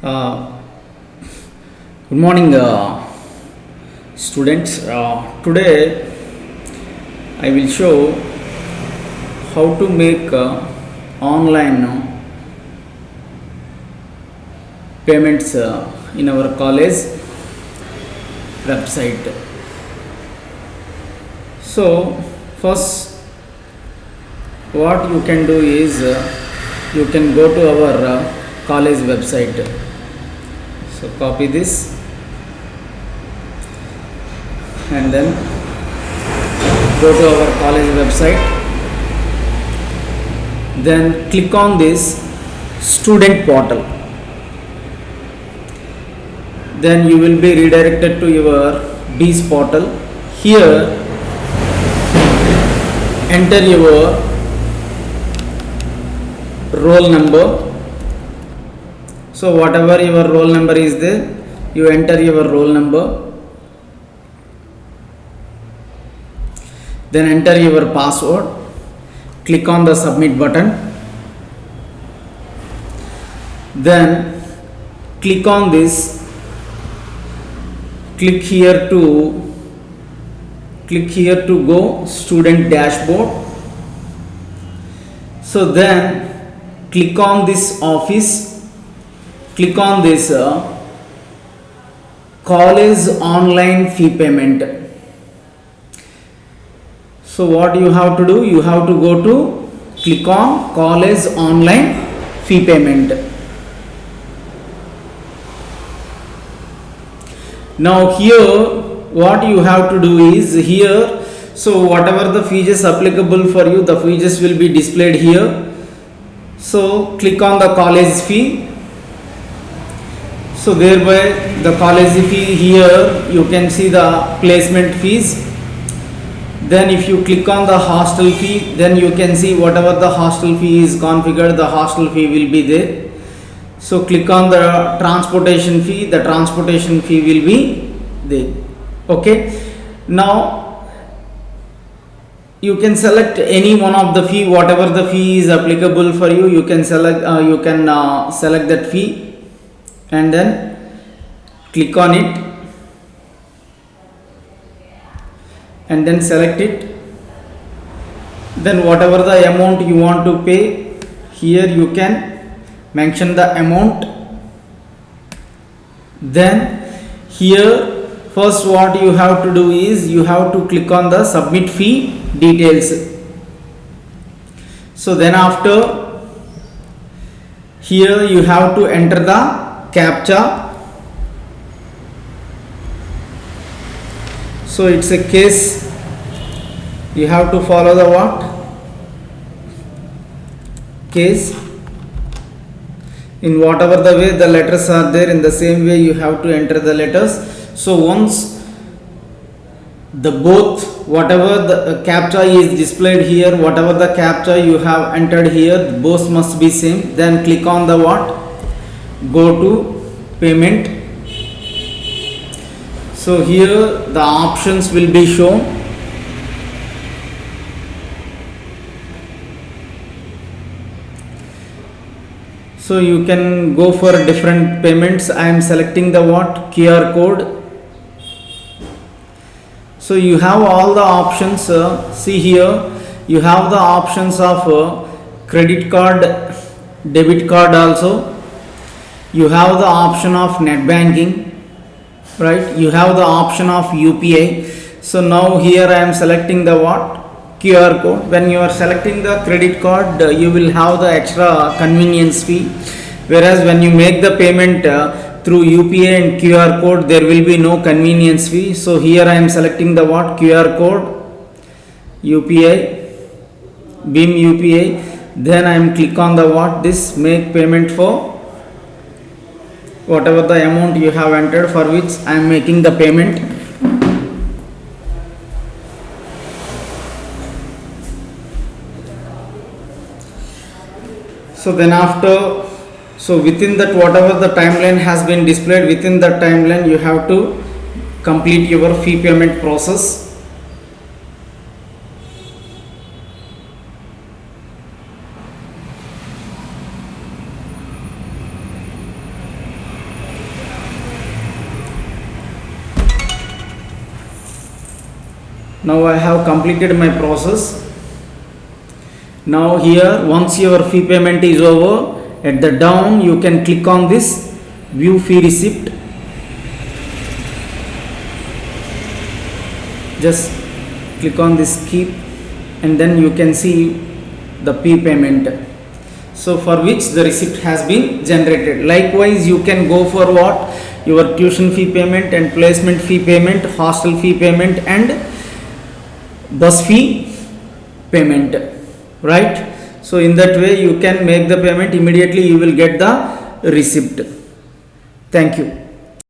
Uh, Good morning, students. Today I will show how to make online payments in our college website. So, first, what you can do is you can go to our college website. So, copy this and then go to our college website, then click on this student portal, then you will be redirected to your Bees portal. Here enter your roll number. So whatever your roll number is there, you enter your roll number, then enter your password, click on the submit button, then click on this, click here to go student dashboard. So then click on this office, click on this college online fee payment. So what you have to do, you have to go to click on college online fee payment. Now here what you have to do is here, so whatever the fees applicable for you, the fees will be displayed here. So click on the college fee. So thereby the college fee, here you can see the placement fees. Then if you click on the hostel fee, then you can see whatever the hostel fee is configured, the hostel fee will be there. So click on the transportation fee, the transportation fee will be there. Okay. Now you can select any one of the fee, whatever the fee is applicable for you, you can select select that fee and then click on it and then select it. Then whatever the amount you want to pay, here you can mention the amount. Then here first what you have to do is you have to click on the submit fee details. So then after, here you have to enter the captcha. So it's a case, you have to follow the what? Case. In whatever the way the letters are there, in the same way you have to enter the letters. So once the both, whatever the captcha is displayed here, whatever the captcha you have entered here, both must be same. Then click on the what? Go to payment. So here the options will be shown. So you can go for different payments. I am selecting the what? QR code. So you have all the options. See here, you have the options of credit card, debit card also. You have the option of net banking. Right, you have the option of UPI. So now here I am selecting the what? QR code. When you are selecting the credit card, you will have the extra convenience fee, whereas when you make the payment through UPI and QR code, there will be no convenience fee. So here I am selecting the what? QR code, UPI, BIM UPI. Then I am click on the what? This make payment for whatever the amount you have entered, for which I am making the payment. So then after, so within that whatever the timeline has been displayed, within that timeline you have to complete your fee payment process. Now I have completed my process. Now here, once your fee payment is over, at the down you can click on this view fee receipt. Just click on this keep, and then you can see the fee payment, so for which the receipt has been generated. Likewise, you can go for what? Your tuition fee payment and placement fee payment, hostel fee payment and bus fee payment, right? So in that way you can make the payment, immediately you will get the receipt. Thank you.